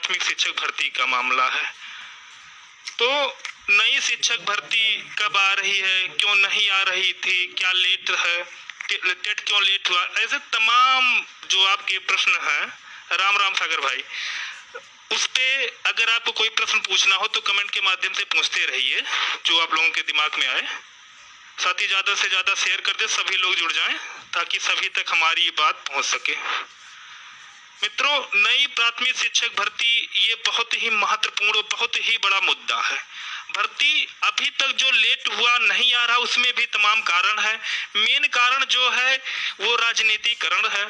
प्राथमिक शिक्षक भर्ती का मामला है। तो नई शिक्षक भर्ती कब आ रही है, क्यों नहीं आ रही थी, क्या लेट है, टेट क्यों लेट हुआ, ऐसे तमाम जो आपके प्रश्न हैं राम राम सागर भाई, उस पे अगर आपको कोई प्रश्न पूछना हो तो कमेंट के माध्यम से पूछते रहिए जो आप लोगों के दिमाग में आए। साथ ही ज्यादा से ज्यादा शेयर कर दे, सभी लोग जुड़ जाएं ताकि सभी तक हमारी ये बात पहुंच सके। मित्रों, नई प्राथमिक शिक्षक भर्ती ये बहुत ही महत्वपूर्ण, बहुत ही बड़ा मुद्दा है। भर्ती अभी तक जो लेट हुआ नहीं आ रहा, उसमें भी तमाम कारण है। मेन कारण जो है वो राजनीतिकरण है।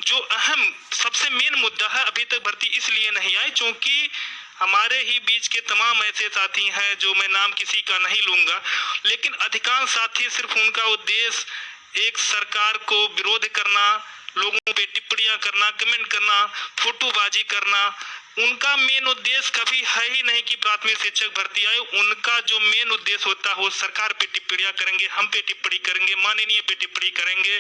जो अहम सबसे मेन मुद्दा है, अभी तक भर्ती इसलिए नहीं आई क्योंकि हमारे ही बीच के तमाम ऐसे साथी हैं, जो मैं नाम किसी का नहीं लूंगा, लेकिन अधिकांश साथी सिर्फ उनका उद्देश्य एक सरकार को विरोध करना, लोगों पे टिप्पणियां करना, कमेंट करना, फोटोबाजी करना, उनका मेन उद्देश्य कभी है ही नहीं कि प्राथमिक शिक्षक भर्ती आए। उनका जो मेन उद्देश्य होता है वो सरकार पे टिप्पणियां करेंगे, हम पे टिप्पणी करेंगे, माननीय पे टिप्पणी करेंगे,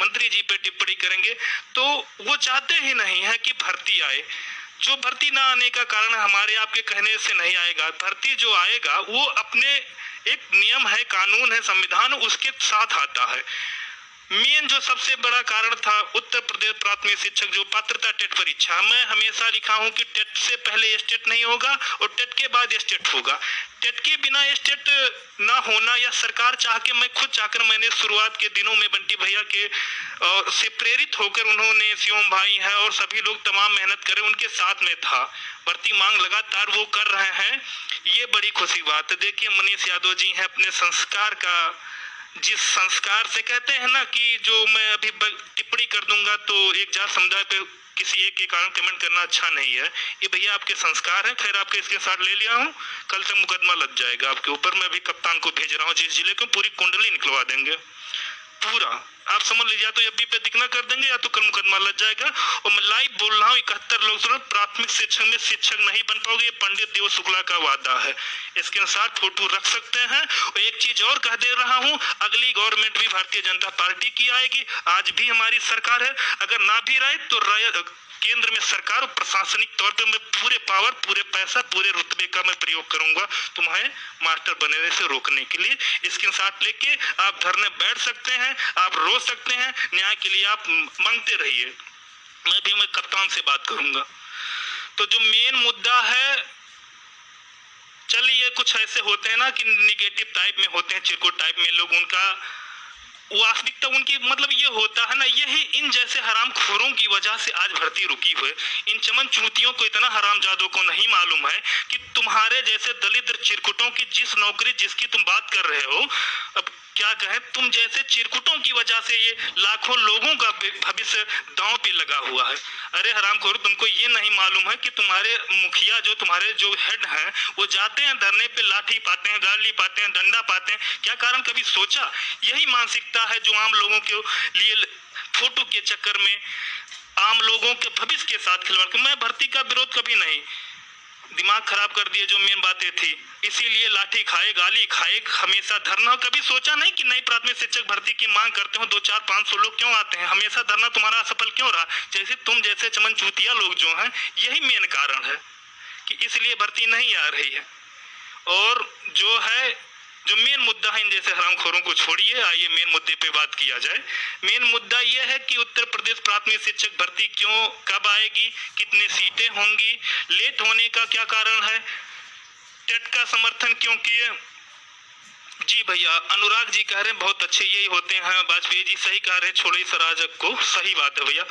मंत्री जी पे टिप्पणी करेंगे। तो वो चाहते ही नहीं है कि भर्ती आए। जो भर्ती ना आने का कारण हमारे आपके कहने से नहीं आएगा। भर्ती जो आएगा वो अपने एक नियम है, कानून है, संविधान, उसके साथ आता है। मेन जो सबसे बड़ा कारण था उत्तर प्रदेश प्राथमिक शिक्षक जो पात्रता टेट परीक्षा, मैं हमेशा लिखा हूं कि टेट से पहले स्टेट नहीं होगा और टेट के बाद स्टेट होगा। टेट के बिना स्टेट ना होना, या सरकार चाह के, मैं खुद चाहकर, मैंने शुरुआत के दिनों में बंटी भैया के से प्रेरित होकर, उन्होंने, शिवम भाई हैं और सभी लोग तमाम मेहनत करे, उनके साथ में था। भर्ती मांग लगातार वो कर रहे हैं, ये बड़ी खुशी बात है। देखिए मनीष यादव जी हैं, अपने संस्कार का, जिस संस्कार से कहते हैं ना कि जो मैं अभी टिप्पणी कर दूंगा तो एक जात समुदाय पे किसी एक के कारण कमेंट करना अच्छा नहीं है, ये भैया आपके संस्कार हैं। खैर आपके इसके साथ ले लिया हूँ, कल तक मुकदमा लग जाएगा आपके ऊपर। मैं भी कप्तान को भेज रहा हूँ जिस जिले को, पूरी कुंडली निकलवा देंगे पूरा, आप समझ लीजिए। या तो एफबी पे दिखना कर देंगे या तो कल मुकदमा लग जाएगा। और मैं लाइव बोल रहा हूँ, 71 लोग सुनो, प्राथमिक शिक्षक में शिक्षक नहीं बन पाओगे, पंडित देव शुक्ला का वादा है। इसके अनुसार फोटो रख सकते हैं। और एक चीज और कह दे रहा हूँ, अगली गवर्नमेंट भी भारतीय जनता पार्टी की आएगी। आज भी हमारी सरकार है, अगर ना भी रहे तो केंद्र में सरकार और प्रशासनिक तौर पे मैं पूरे पावर, पूरे पैसा, पूरे रुतबे का मैं प्रयोग करूंगा तुम्हें मास्टर बनने से रोकने के लिए। इसके साथ लेके आप धरने बैठ सकते हैं, आप रो सकते हैं, न्याय के लिए आप मांगते रहिए। मैं कप्तान से बात करूंगा। तो जो मेन मुद्दा है, चलिए कुछ ऐसे होते हैं ना कि निगेटिव टाइप में होते हैं, चिरकुट टाइप में लोग, उनका वास्तविकता उनकी मतलब ये होता है ना, यही इन जैसे हरामखोरों की वजह से आज भर्ती रुकी हुई। इन चमन चूतियों को, इतना हरामजादों को नहीं मालूम है कि तुम्हारे जैसे दलित चिरकुटों की जिस नौकरी जिसकी तुम बात कर रहे हो, अब क्या कहें, तुम जैसे चिरकुटों की वजह से ये लाखों लोगों का भविष्य दांव पे लगा हुआ है। अरे हरामखोर, तुमको ये नहीं मालूम है कि तुम्हारे मुखिया, जो तुम्हारे जो हेड हैं, वो जाते हैं धरने पे, लाठी पाते हैं, गाली पाते हैं, डंडा पाते हैं। क्या कारण कभी सोचा? यही मानसिकता है जो आम लोगों के लिए फोटो के चक्कर में आम लोगों के भविष्य के साथ खिलवाड़। मैं भर्ती का विरोध कभी नहीं, दिमाग खराब कर दिए जो मेन बातें थी, इसीलिए लाठी खाए, गाली खाए, हमेशा धरना। कभी सोचा नहीं कि नई प्राथमिक शिक्षक भर्ती की मांग करते हो 2-4-500 लोग क्यों आते हैं? हमेशा धरना तुम्हारा असफल क्यों रहा? जैसे तुम जैसे चमन चूतिया लोग जो हैं, यही मेन कारण है कि इसलिए भर्ती नहीं आ रही है। और जो है, जो मेन मुद्दा है, इन जैसे हरामखोरों को छोड़िए, आइए मेन मुद्दे पे बात किया जाए। मेन मुद्दा यह है कि उत्तर प्रदेश प्राथमिक शिक्षक भर्ती क्यों, कब आएगी, कितनी सीटें होंगी, लेट होने का क्या कारण है, टेट का समर्थन क्यों किए? जी भैया, अनुराग जी कह रहे हैं बहुत अच्छे यही होते हैं, वाजपेयी जी सही कह रहे हैं, छोड़ो इस अराजक को, सही बात है भैया।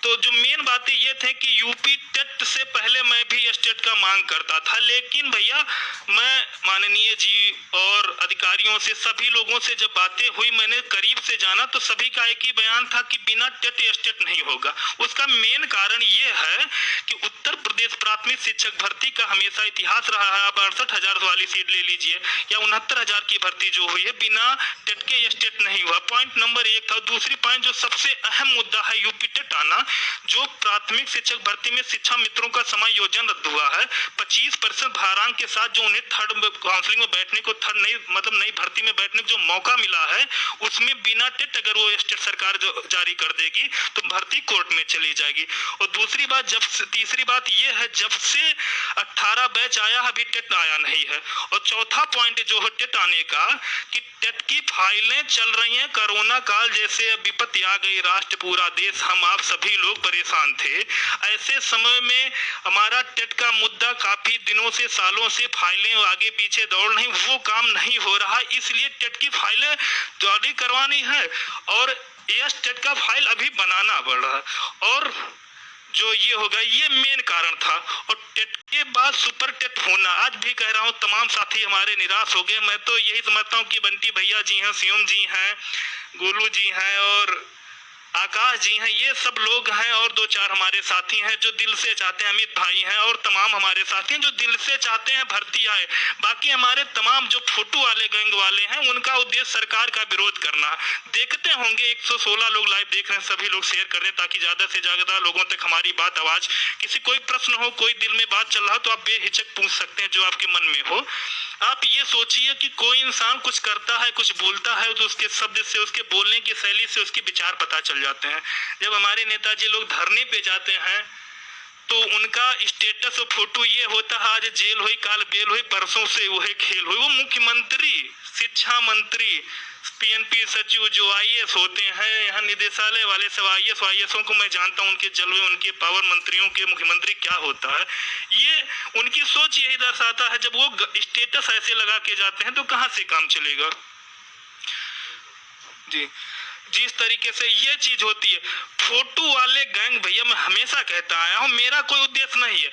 तो जो मेन बातें ये थे कि यूपी टेट से पहले मैं भी स्टेट का मांग करता था, लेकिन भैया मैं माननीय जी और अधिकारियों से, सभी लोगों से जब बातें हुई, मैंने करीब से जाना तो सभी का एक ही बयान था कि बिना टेट स्टेट नहीं होगा। उसका मेन कारण ये है कि उत्तर प्रदेश प्राथमिक शिक्षक भर्ती का हमेशा इतिहास रहा है। आप 68,000 वाली सीट ले लीजिए या 69,000 की भर्ती जो हुई है, बिना टेट के स्टेट नहीं हुआ। पॉइंट नंबर 1 था। दूसरी पॉइंट जो सबसे अहम मुद्दा है यूपी टेट आना, जो प्राथमिक शिक्षक भर्ती में शिक्षा मित्रों का समायोजन रद्द हुआ है, 25% भारांक के साथ जो उन्हें थर्ड काउंसलिंग में बैठने को नई भर्ती में बैठने को जो मौका मिला है, उसमें बिना टेट अगर वो स्टेट सरकार जो जारी कर देगी तो भर्ती कोर्ट में चली जाएगी। और दूसरी बात, तीसरी बात ये है, जब से 18 बैच आया अभी टेट आया नहीं है। और चौथा पॉइंट जो है टेट आने का, कि टेट की फाइलें चल रही हैं, कोरोना काल जैसे विपत्ति आ गई, राष्ट्र पूरा देश हम आप सभी लोग परेशान थे। ऐसे समय में हमारा टेट का मुद्दा काफी दिनों से सालों से फाइलें आगे पीछे दौड़ रही, वो काम नहीं हो रहा, इसलिए टेट की फाइलें जारी करवानी है और यस टेट का फाइल अभी बनाना पड़ रहा है। और जो ये होगा, ये मेन कारण था। और टेट के बाद सुपर टेट होना, आज भी कह रहा हूँ तमाम साथी हमारे निराश हो गए। मैं तो यही समझता हूँ कि बंटी भैया जी हैं, सीएम जी हैं, गोलू जी हैं और आकाश जी हैं, ये सब लोग हैं और दो चार हमारे साथी हैं जो दिल से चाहते हैं, अमित भाई हैं और तमाम हमारे साथी हैं जो दिल से चाहते हैं भर्ती आए। बाकी हमारे तमाम जो फोटो वाले गैंग वाले हैं, उनका उद्देश्य सरकार का विरोध करना। देखते होंगे 116 लोग लाइव देख रहे हैं, सभी लोग शेयर कर रहे हैं ताकि ज्यादा से ज्यादा लोगों तक हमारी बात आवाज, किसी कोई प्रश्न हो, कोई दिल में बात चल रहा हो तो आप बेहिचक पूछ सकते हैं जो आपके मन में हो। आप ये सोचिए कि कोई इंसान कुछ करता है, कुछ बोलता है तो उसके शब्द से, उसके बोलने की शैली से उसके विचार पता चल जाते हैं। जब हमारे नेताजी लोग धरने पे जाते हैं तो उनका स्टेटस और फोटो ये होता है, आज जेल हुई, काल बेल हुई, परसों से वही खेल हुई। वो मुख्यमंत्री, शिक्षा मंत्री, पीएनपी सचिव जो आईएएस होते हैं, यहाँ निदेशालय वाले सब आईएएसओं को मैं जानता हूँ, उनके जलवे, उनके पावर, मंत्रियों के मुख्यमंत्री क्या होता है, ये उनकी सोच यही दर्शाता है। जब वो स्टेटस ऐसे लगा के जाते हैं तो कहाँ से काम चलेगा जी। जिस तरीके से ये चीज होती है, फोटो वाले गैंग, भैया मैं हमेशा कहता आया हूँ, मेरा कोई उद्देश्य नहीं है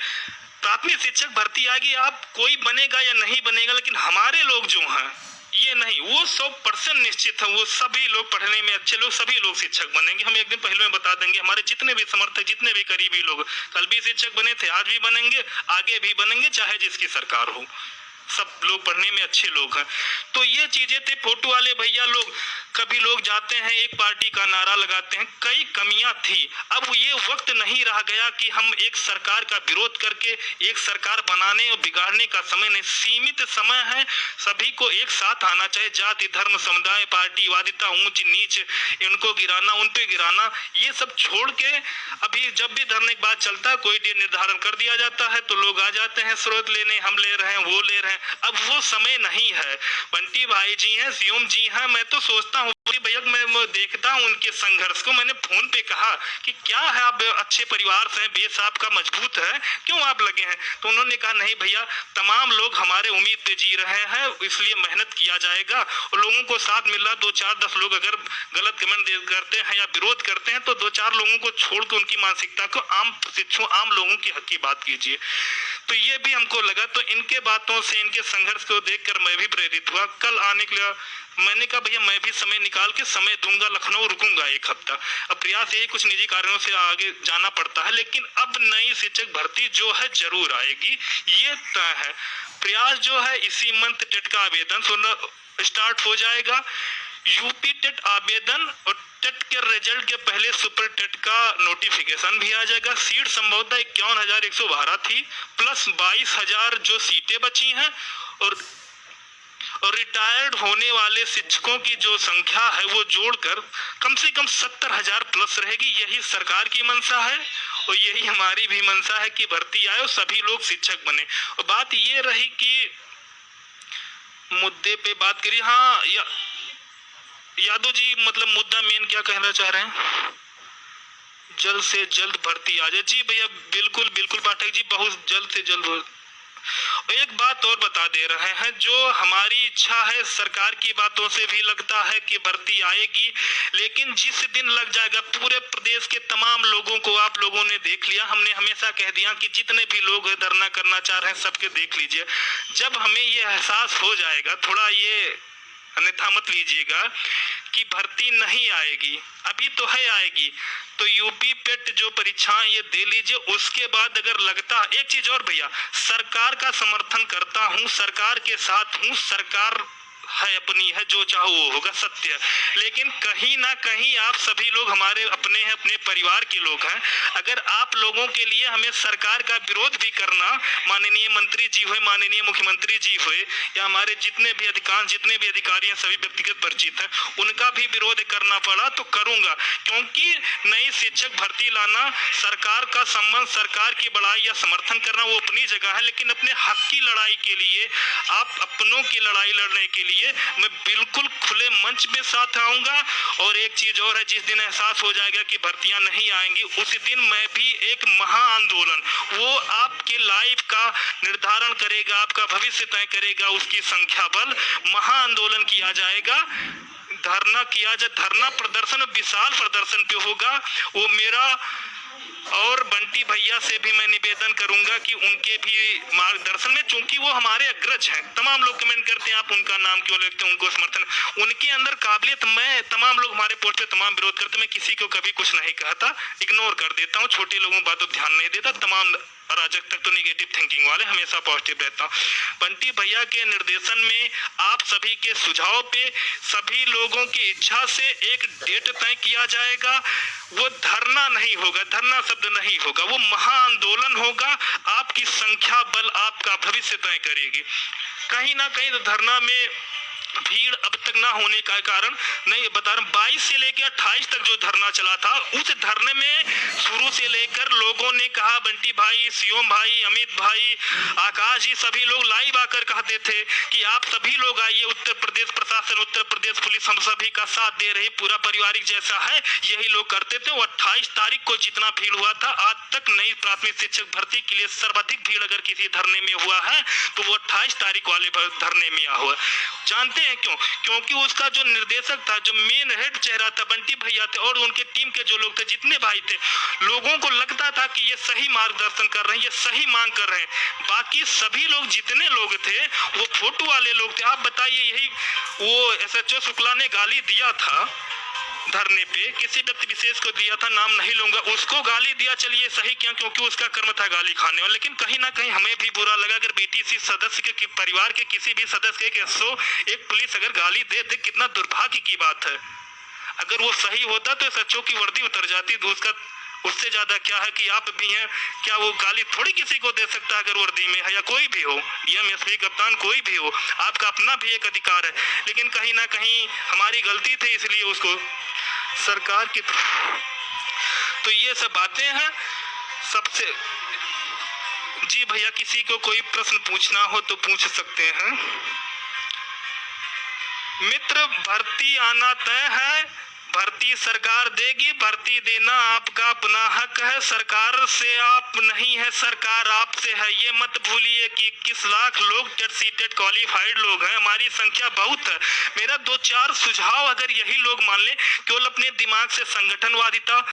प्राथमिक शिक्षक भर्ती आएगी, आप कोई बनेगा या नहीं बनेगा, लेकिन हमारे लोग जो हैं ये नहीं, वो 100% निश्चित है, वो सभी लोग पढ़ने में अच्छे लोग, सभी लोग शिक्षक बनेंगे। हम एक दिन पहले में बता देंगे, हमारे जितने भी समर्थक, जितने भी करीबी लोग कल भी शिक्षक बने थे, आज भी बनेंगे, आगे भी बनेंगे, चाहे जिसकी सरकार हो, सब लोग पढ़ने में अच्छे लोग हैं। तो ये चीजें थे। फोटो वाले भैया लोग, कभी लोग जाते हैं एक पार्टी का नारा लगाते हैं, कई कमियां थी। अब ये वक्त नहीं रह गया कि हम एक सरकार का विरोध करके एक सरकार बनाने और बिगाड़ने का समय नहीं, सीमित समय है। सभी को एक साथ आना चाहिए, जाति धर्म समुदाय पार्टीवादिता ऊंच नीच इनको गिराना, उन पे गिराना, ये सब छोड़ के अभी जब भी धरने की बात चलता है, कोई डेट निर्धारण कर दिया जाता है तो लोग आ जाते हैं स्रोत लेने, हम ले रहे हैं, वो ले रहे हैं। अब वो समय नहीं है। बंटी भाई जी हैं, सीएम जी हैं, मैं तो सोचता हूँ भैया, मैं देखता हूँ उनके संघर्ष को। मैंने फोन पे कहा कि क्या है, आप अच्छे परिवार से, बेस आपका मजबूत है, क्यों आप लगे हैं? तो उन्होंने कहा नहीं भैया, तमाम लोग हमारे उम्मीद पे जी रहे हैं, इसलिए मेहनत किया जाएगा और लोगों को साथ मिल रहा। 2-4-10 लोग अगर गलत कमेंट करते हैं या विरोध करते हैं तो 2-4 लोगों को छोड़ के उनकी मानसिकता को आम शिक्षकों, आम लोगों की हक की बात कीजिए। तो ये भी हमको लगा, तो इनके बातों से, इनके संघर्ष को देखकर मैं भी प्रेरित हुआ। कल आने के लिए मैंने कहा भैया मैं भी समय निकाल के समय दूंगा, लखनऊ रुकूंगा एक हफ्ता। अब प्रयास यही, कुछ निजी कारणों से आगे जाना पड़ता है, लेकिन अब नई शिक्षक भर्ती जो है जरूर आएगी, ये तय है। प्रयास जो है इसी मंथ टेट का आवेदन स्टार्ट हो जाएगा। यूपी टेट आवेदन और टेट के रिजल्ट के पहले सुपर टेट का नोटिफिकेशन भी आ जाएगा। सीट संभवतः 51,112 थी, प्लस 22,000 जो सीटें बची हैं, और रिटायर्ड होने वाले शिक्षकों की जो संख्या है वो जोड़कर कम से कम 70,000 प्लस रहेगी। यही सरकार की मंशा है और यही हमारी भी मंशा है कि भर्ती आए और सभी लोग शिक्षक बने। और बात ये रही कि मुद्दे पे बात करिए। हाँ यादव जी, मतलब मुद्दा मेन क्या कहना चाह रहे हैं? जल्द से जल्द भर्ती आ जाए। जी भैया, बिल्कुल बिल्कुल पाठक जी, बहुत जल्द से जल्द। एक बात और बता दे रहे हैं, जो हमारी इच्छा है, सरकार की बातों से भी लगता है कि भर्ती आएगी, लेकिन जिस दिन लग जाएगा, पूरे प्रदेश के तमाम लोगों को आप लोगों ने देख लिया। हमने हमेशा कह दिया कि जितने भी लोग धरना करना चाह रहे हैं सबके देख लीजिए। जब हमें ये एहसास हो जाएगा, थोड़ा ये अन्यथा मत लीजिएगा कि भर्ती नहीं आएगी, अभी तो है आएगी, तो यूपी पेट जो परीक्षाएं ये दे लीजिए। उसके बाद अगर लगता, एक चीज और भैया, सरकार का समर्थन करता हूं, सरकार के साथ हूं, सरकार है अपनी है, जो चाहो वो होगा, सत्य। लेकिन कहीं ना कहीं आप सभी लोग हमारे अपने हैं, अपने परिवार के लोग हैं। अगर आप लोगों के लिए हमें सरकार का विरोध भी करना, माननीय मंत्री जी हुए, माननीय मुख्यमंत्री जी हुए, या हमारे जितने भी अधिकारी हैं सभी व्यक्तिगत परिचित हैं, उनका भी विरोध करना पड़ा तो करूंगा। क्योंकि नई शिक्षक भर्ती लाना, सरकार का संबंध, सरकार की बड़ाई या समर्थन करना वो अपनी जगह है, लेकिन अपने हक की लड़ाई के लिए, आप अपनों की लड़ाई लड़ने के लिए मैं बिल्कुल खुले मंच में साथ आऊंगा। और एक चीज और है, जिस दिन एहसास हो जाएगा कि भर्तियां नहीं आएंगी, उस दिन मैं भी एक महा आंदोलन, वो आपके लाइफ का निर्धारण करेगा, आपका भविष्य तय करेगा, उसकी संख्या बल महा आंदोलन किया जाएगा, धरना किया जाए, धरना प्रदर्शन विशाल प्रदर्शन पे होगा। वो मेरा और बंटी भैया से भी मैं निवेदन करूंगा कि उनके भी मार्गदर्शन में, चूंकि वो हमारे अग्रज हैं, तमाम लोग कमेंट करते हैं आप उनका नाम क्यों लेते हैं, उनको समर्थन, उनके अंदर काबिलियत, मैं तमाम लोग हमारे पोस्ट पे तमाम विरोध करते, मैं किसी को कभी कुछ नहीं कहता, इग्नोर कर देता हूँ, छोटे लोगों की बातों ध्यान नहीं देता, तमाम अराजक तक तो नेगेटिव थिंकिंग वाले, हमेशा पॉजिटिव रहता हूँ। बंटी भैया के निर्देशन में, आप सभी के सुझाव पे, सभी लोगों की इच्छा से एक डेट तय किया जाएगा। वो धरना नहीं होगा, धरना शब्द नहीं होगा, वो महा आंदोलन होगा। आपकी संख्या बल आपका भविष्य तय करेगी। कहीं ना कहीं तो धरना में भीड़ अब तक ना होने का कारण नहीं बता रहा, 22 से लेकर 28 तक जो धरना चला था, उस धरने में शुरू से लेकर लोगों ने कहा, बंटी भाई, शिवम भाई, अमित भाई, आकाश जी, सभी लोग लाइव आकर कहते थे कि आप सभी लोग आइए, उत्तर प्रदेश प्रशासन, उत्तर प्रदेश पुलिस हम सभी का साथ दे रही, पूरा पारिवारिक जैसा है, यही लोग करते थे। वो 28 तारीख को जितना भीड़ हुआ था, आज तक नई प्राथमिक शिक्षक भर्ती के लिए सर्वाधिक भीड़ अगर किसी धरने में हुआ है तो वो 28 तारीख वाले धरने में हुआ। जानते हैं क्यों? क्योंकि उसका जो निर्देशक था, जो मेन हेड चेहरा था, बंटी भैया थे, और उनके टीम के जो लोग थे, जितने भाई थे, लोगों को लगता था कि ये सही मार्गदर्शन कर रहे हैं, ये सही मांग कर रहे हैं। बाकी सभी लोग, जितने लोग थे, वो फोटो वाले लोग थे। आप बताइए, यही वो SHO शुक्ला ने गाली दिया था धरने पे, किसी व्यक्ति विशेष को दिया था, नाम नहीं लूंगा, उसको गाली दिया, चलिए सही किया, क्योंकि उसका कर्म था गाली खाने वाला। लेकिन कहीं ना कहीं हमें भी बुरा लगा, अगर BTC सदस्य के परिवार के किसी भी सदस्य के SHO, एक पुलिस अगर गाली दे, कितना दुर्भाग्य की बात है। अगर वो सही होता तो SHO की वर्दी उतर जाती, तो उसका उससे ज्यादा क्या है कि आप भी हैं, क्या वो गाली थोड़ी किसी को दे सकता है अगर वर्दी में है, या कोई भी हो, DM SP कप्तान कोई भी हो, आपका अपना भी एक अधिकार है। लेकिन कहीं ना कहीं हमारी गलती थी, इसलिए उसको सरकार की, तो ये सब बातें हैं। सबसे जी भैया, किसी को कोई प्रश्न पूछना हो तो पूछ सकते हैं। मित्र, भर्ती आना तय है, भर्ती सरकार देगी, भर्ती देना आपका अपना हक है, सरकार से आप नहीं है, सरकार आपसे है। ये मत भूलिए कि 21 लाख लोग टेट क्वालिफाइड लोग हैं, हमारी संख्या बहुत है। मेरा 2-4 सुझाव अगर यही लोग मान ले, केवल अपने दिमाग से संगठनवादिता